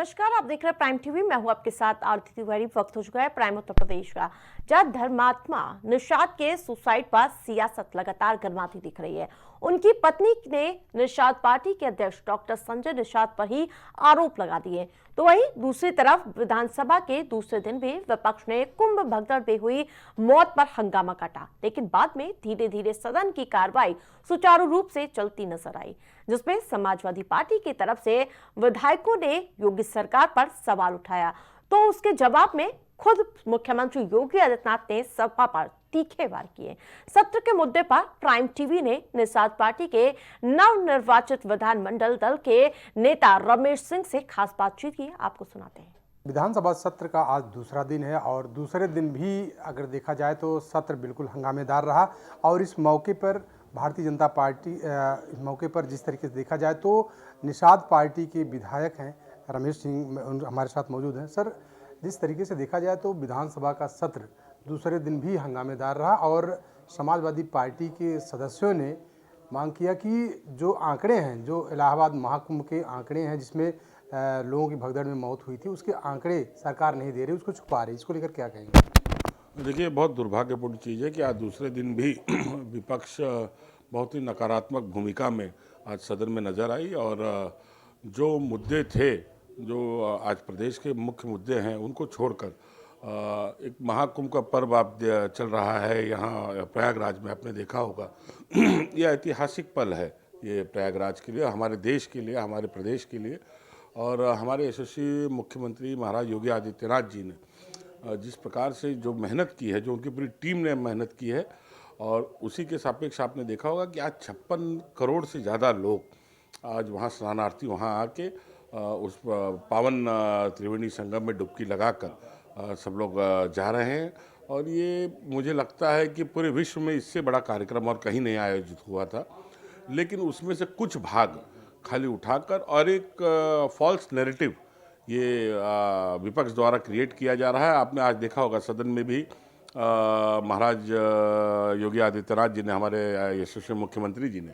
नमस्कार, आप देख रहे हैं प्राइम टीवी। मैं हूं आपके साथ आरती तिवारी। वक्त हो चुका है प्राइम उत्तर प्रदेश का, जहां धर्मात्मा निषाद के सुसाइड पर सियासत लगातार गर्माती दिख रही है। उनकी पत्नी ने निषाद पार्टी के अध्यक्ष डॉक्टर संजय निषाद पर ही आरोप लगा दिए। तो वहीं दूसरी तरफ विधानसभा के दूसरे दिन भी विपक्ष ने कुंभ भगदड़ में हुई मौत पर हंगामा काटा, लेकिन बाद में धीरे धीरे सदन की कार्रवाई सुचारू रूप से चलती नजर आई, जिसमें समाजवादी पार्टी की तरफ से विधायकों ने योगी सरकार पर सवाल उठाया। तो उसके जवाब में खुद मुख्यमंत्री योगी आदित्यनाथ ने सपा पर तीखे वार किए। सत्र के मुद्दे पर प्राइम टीवी ने निषाद पार्टी के नवनिर्वाचित विधानमंडल दल के नेता रमेश सिंह से खास बातचीत की। आपको सुनाते हैं। विधानसभा सत्र का आज दूसरा दिन है और दूसरे दिन भी अगर देखा जाए तो सत्र बिल्कुल हंगामेदार रहा। और इस मौके पर भारतीय जनता पार्टी इस मौके पर जिस तरीके से देखा जाए तो निषाद पार्टी के विधायक हैं रमेश सिंह हमारे साथ मौजूद हैं। सर, जिस तरीके से देखा जाए तो विधानसभा का सत्र दूसरे दिन भी हंगामेदार रहा और समाजवादी पार्टी के सदस्यों ने मांग किया कि जो आंकड़े हैं, जो इलाहाबाद महाकुंभ के आंकड़े हैं जिसमें लोगों की भगदड़ में मौत हुई थी, उसके आंकड़े सरकार नहीं दे रही, उसको छुपा रही। इसको लेकर क्या कहेंगे? देखिए, बहुत दुर्भाग्यपूर्ण चीज़ है कि आज दूसरे दिन भी विपक्ष बहुत ही नकारात्मक भूमिका में आज सदन में नज़र आई और जो मुद्दे थे, जो आज प्रदेश के मुख्य मुद्दे हैं, उनको छोड़कर एक महाकुंभ का पर्व आप चल रहा है यहाँ प्रयागराज में, आपने देखा होगा। यह ऐतिहासिक पल है, ये प्रयागराज के लिए, हमारे देश के लिए, हमारे प्रदेश के लिए। और हमारे यशस्वी मुख्यमंत्री महाराज योगी आदित्यनाथ जी ने जिस प्रकार से जो मेहनत की है, जो उनकी पूरी टीम ने मेहनत की है, और उसी के सापेक्ष आपने देखा होगा कि आज 56 करोड़ से ज़्यादा लोग आज वहाँ स्नानार्थी वहाँ आके उस पावन त्रिवेणी संगम में डुबकी लगाकर सब लोग जा रहे हैं। और ये मुझे लगता है कि पूरे विश्व में इससे बड़ा कार्यक्रम और कहीं नहीं आयोजित हुआ था। लेकिन उसमें से कुछ भाग खाली उठाकर और एक फॉल्स नैरेटिव ये विपक्ष द्वारा क्रिएट किया जा रहा है। आपने आज देखा होगा सदन में भी महाराज योगी आदित्यनाथ जी ने, हमारे यशस्वी मुख्यमंत्री जी ने,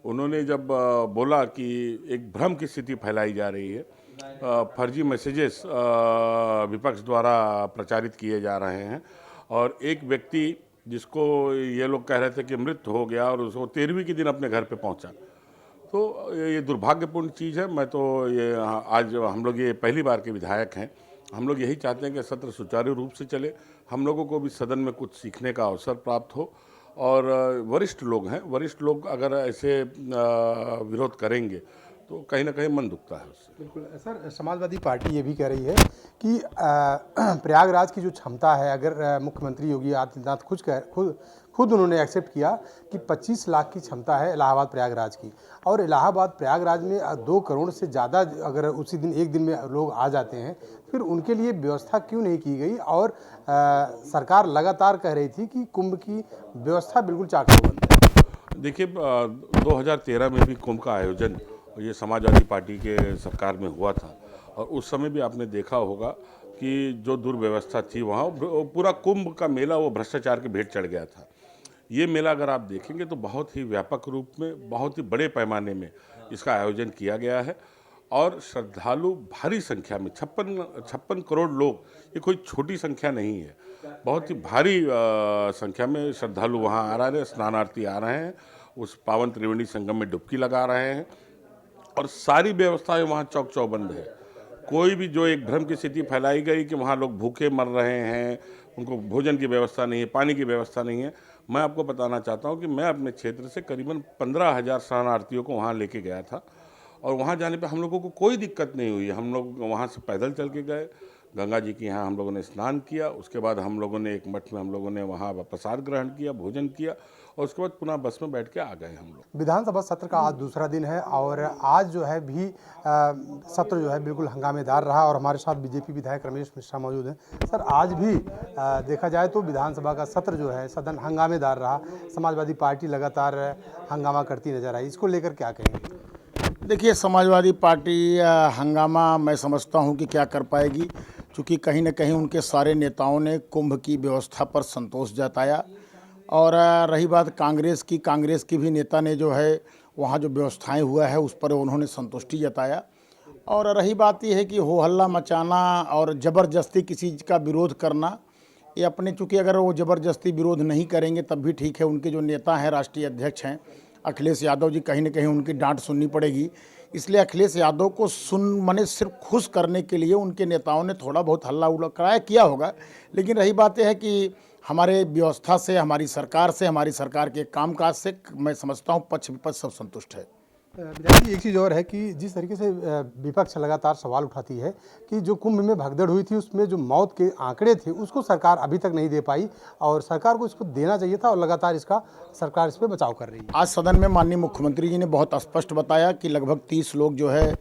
उन्होंने जब बोला कि एक भ्रम की स्थिति फैलाई जा रही है, फर्जी मैसेजेस विपक्ष द्वारा प्रचारित किए जा रहे हैं, और एक व्यक्ति जिसको ये लोग कह रहे थे कि मृत्यु हो गया और उसको 13वीं के दिन अपने घर पे पहुंचा, तो ये दुर्भाग्यपूर्ण चीज़ है। मैं तो ये आज हम लोग ये पहली बार के विधायक हैं, हम लोग यही चाहते हैं कि सत्र सुचारू रूप से चले, हम लोगों को भी सदन में कुछ सीखने का अवसर प्राप्त हो। और वरिष्ठ लोग हैं, वरिष्ठ लोग अगर ऐसे विरोध करेंगे तो कहीं ना कहीं मन दुखता है उससे। बिल्कुल सर, समाजवादी पार्टी ये भी कह रही है कि प्रयागराज की जो क्षमता है, अगर मुख्यमंत्री योगी आदित्यनाथ खुद उन्होंने एक्सेप्ट किया कि 25 लाख की क्षमता है इलाहाबाद प्रयागराज की, और इलाहाबाद प्रयागराज में 2 करोड़ से ज़्यादा अगर उसी दिन एक दिन में लोग आ जाते हैं, फिर उनके लिए व्यवस्था क्यों नहीं की गई? और सरकार लगातार कह रही थी कि कुंभ की व्यवस्था बिल्कुल चाकचौबंद है। देखिए, 2013 में भी कुंभ का आयोजन ये समाजवादी पार्टी के सरकार में हुआ था, और उस समय भी आपने देखा होगा कि जो दुर्व्यवस्था थी वहाँ, पूरा कुंभ का मेला वो भ्रष्टाचार के भेंट चढ़ गया था। ये मेला अगर आप देखेंगे तो बहुत ही व्यापक रूप में, बहुत ही बड़े पैमाने में इसका आयोजन किया गया है, और श्रद्धालु भारी संख्या में 56 करोड़ लोग, ये कोई छोटी संख्या नहीं है, बहुत ही भारी संख्या में श्रद्धालु वहाँ आ रहे हैं, स्नानार्थी आ रहे हैं, उस पावन त्रिवेणी संगम में डुबकी लगा रहे हैं, और सारी व्यवस्थाएं वहाँ चौक चौबंद है। कोई भी जो एक भ्रम की स्थिति फैलाई गई कि वहाँ लोग भूखे मर रहे हैं, उनको भोजन की व्यवस्था नहीं है, पानी की व्यवस्था नहीं है, मैं आपको बताना चाहता हूँ कि मैं अपने क्षेत्र से करीबन 15,000 शरणार्थियों को वहाँ लेके गया था, और वहाँ जाने पे हम लोगों को कोई दिक्कत नहीं हुई। हम लोग वहाँ से पैदल चल के गए, गंगा जी के यहाँ हम लोगों ने स्नान किया, उसके बाद हम लोगों ने एक मठ में हम लोगों ने वहाँ प्रसाद ग्रहण किया, भोजन किया, और उसके बाद पुनः बस में बैठ के आ गए हम लोग। विधानसभा सत्र का आज दूसरा दिन है और आज जो है भी सत्र जो है बिल्कुल हंगामेदार रहा, और हमारे साथ बीजेपी विधायक रमेश मिश्रा मौजूद हैं। सर, आज भी देखा जाए तो विधानसभा का सत्र जो है सदन हंगामेदार रहा, समाजवादी पार्टी लगातार हंगामा करती नजर आई, इसको लेकर क्या कहेंगे? देखिए, समाजवादी पार्टी हंगामा मैं समझता हूं कि क्या कर पाएगी, क्योंकि कहीं न कहीं उनके सारे नेताओं ने कुंभ की व्यवस्था पर संतोष जताया। और रही बात कांग्रेस की भी नेता ने जो है वहाँ जो व्यवस्थाएं हुआ है उस पर उन्होंने संतुष्टि जताया। और रही बात यह है कि हो हल्ला मचाना और ज़बरदस्ती किसी चीज़ का विरोध करना, ये अपने चूँकि अगर वो ज़बरदस्ती विरोध नहीं करेंगे तब भी ठीक है। उनके जो नेता हैं, राष्ट्रीय अध्यक्ष हैं अखिलेश यादव जी, कहीं न कहीं उनकी डांट सुननी पड़ेगी। इसलिए अखिलेश यादव को माने सिर्फ खुश करने के लिए उनके नेताओं ने थोड़ा बहुत हल्ला उल्ला कराया किया होगा। लेकिन रही बात यह है कि हमारे व्यवस्था से, हमारी सरकार के कामकाज से मैं समझता हूँ पक्ष विपक्ष सब संतुष्ट है। विधायक जी, एक चीज़ और है कि जिस तरीके से विपक्ष लगातार सवाल उठाती है कि जो कुंभ में भगदड़ हुई थी उसमें जो मौत के आंकड़े थे उसको सरकार अभी तक नहीं दे पाई और सरकार को इसको देना चाहिए था और लगातार सरकार इस पर बचाव कर रही है। आज सदन में माननीय मुख्यमंत्री जी ने बहुत स्पष्ट बताया कि लगभग 30 लोग जो है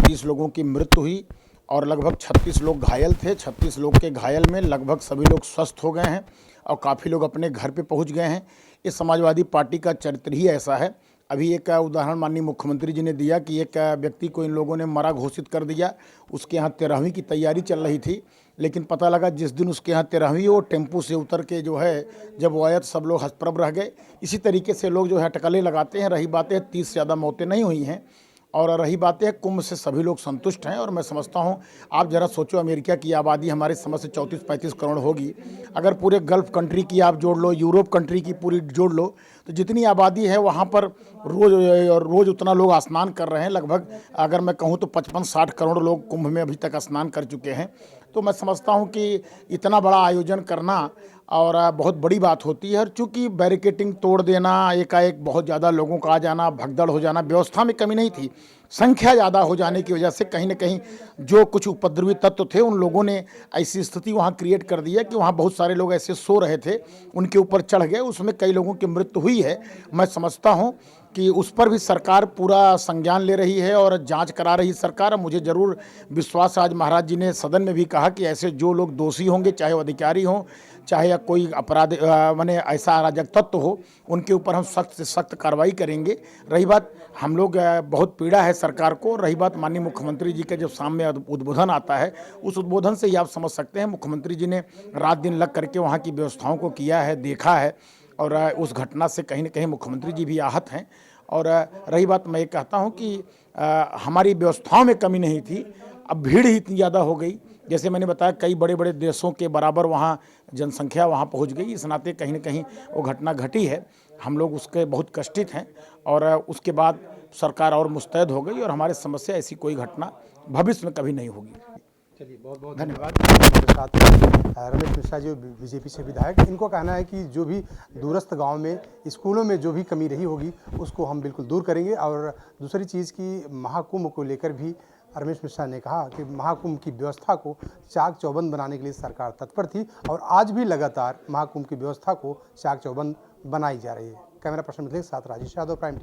30 लोगों की मृत्यु हुई और लगभग 36 लोग घायल थे। 36 लोग के घायल में लगभग सभी लोग स्वस्थ हो गए हैं और काफ़ी लोग अपने घर पे पहुंच गए हैं। इस समाजवादी पार्टी का चरित्र ही ऐसा है। अभी एक उदाहरण माननीय मुख्यमंत्री जी ने दिया कि एक व्यक्ति को इन लोगों ने मरा घोषित कर दिया। उसके यहाँ 13वीं की तैयारी चल रही थी, लेकिन पता लगा जिस दिन उसके यहाँ 13वीं वो टेम्पू से उतर के जो है जब वो आया तो सब लोग हतप्रभ रह गए। इसी तरीके से लोग जो है अटकलें लगाते हैं। रही बातें 30 से ज़्यादा मौतें नहीं हुई हैं और रही बातें कुंभ से सभी लोग संतुष्ट हैं। और मैं समझता हूं, आप ज़रा सोचो, अमेरिका की आबादी हमारे समझ से 34-35 करोड़ होगी। अगर पूरे गल्फ़ कंट्री की आप जोड़ लो, यूरोप कंट्री की पूरी जोड़ लो, तो जितनी आबादी है वहां पर रोज़ उतना लोग स्नान कर रहे हैं। लगभग अगर मैं कहूं तो 55-60 करोड़ लोग कुंभ में अभी तक स्नान कर चुके हैं। तो मैं समझता हूं कि इतना बड़ा आयोजन करना और बहुत बड़ी बात होती है। और चूँकि बैरिकेटिंग तोड़ देना, एकाएक बहुत ज़्यादा लोगों का आ जाना, भगदड़ हो जाना, व्यवस्था में कमी नहीं थी, संख्या ज़्यादा हो जाने की वजह से कहीं न कहीं जो कुछ उपद्रवी तत्व थे उन लोगों ने ऐसी स्थिति वहाँ क्रिएट कर दी है कि वहाँ बहुत सारे लोग ऐसे सो रहे थे, उनके ऊपर चढ़ गए, उसमें कई लोगों की मृत्यु हुई है। मैं समझता हूँ कि उस पर भी सरकार पूरा संज्ञान ले रही है और जांच करा रही सरकार। मुझे ज़रूर विश्वास, आज महाराज जी ने सदन में भी कहा कि ऐसे जो लोग दोषी होंगे, चाहे वो अधिकारी हों, चाहे या कोई अपराध माने ऐसा अराजक तत्व हो, उनके ऊपर हम सख्त से सख्त कार्रवाई करेंगे। रही बात हम लोग बहुत पीड़ा है सरकार को। रही बात माननीय मुख्यमंत्री जी के जब सामने उद्बोधन आता है, उस उद्बोधन से ही आप समझ सकते हैं मुख्यमंत्री जी ने रात दिन लग करके वहाँ की व्यवस्थाओं को किया है, देखा है और उस घटना से कहीं न कहीं मुख्यमंत्री जी भी आहत हैं। और रही बात, मैं ये कहता हूँ कि हमारी व्यवस्थाओं में कमी नहीं थी, अब भीड़ ही इतनी ज़्यादा हो गई। जैसे मैंने बताया, कई बड़े बड़े देशों के बराबर वहाँ जनसंख्या वहाँ पहुँच गई। इस नाते कहीं न कहीं वो घटना घटी है, हम लोग उसके बहुत कष्टित हैं। और उसके बाद सरकार और मुस्तैद हो गई और हमारे समस्या ऐसी कोई घटना भविष्य में कभी नहीं होगी। चलिए, बहुत बहुत धन्यवाद। हमारे साथ रमेश मिश्रा जी, बीजेपी से विधायक, इनको कहना है कि जो भी दूरस्थ गांव में स्कूलों में जो भी कमी रही होगी उसको हम बिल्कुल दूर करेंगे। और दूसरी चीज़ की महाकुंभ को लेकर भी रमेश मिश्रा ने कहा कि महाकुंभ की व्यवस्था को चाक चौबंद बनाने के लिए सरकार तत्पर थी और आज भी लगातार महाकुंभ की व्यवस्था को चाक चौबंद बनाई जा रही है। कैमरा पर्सन के साथ राजेश यादव, प्राइम टीवी।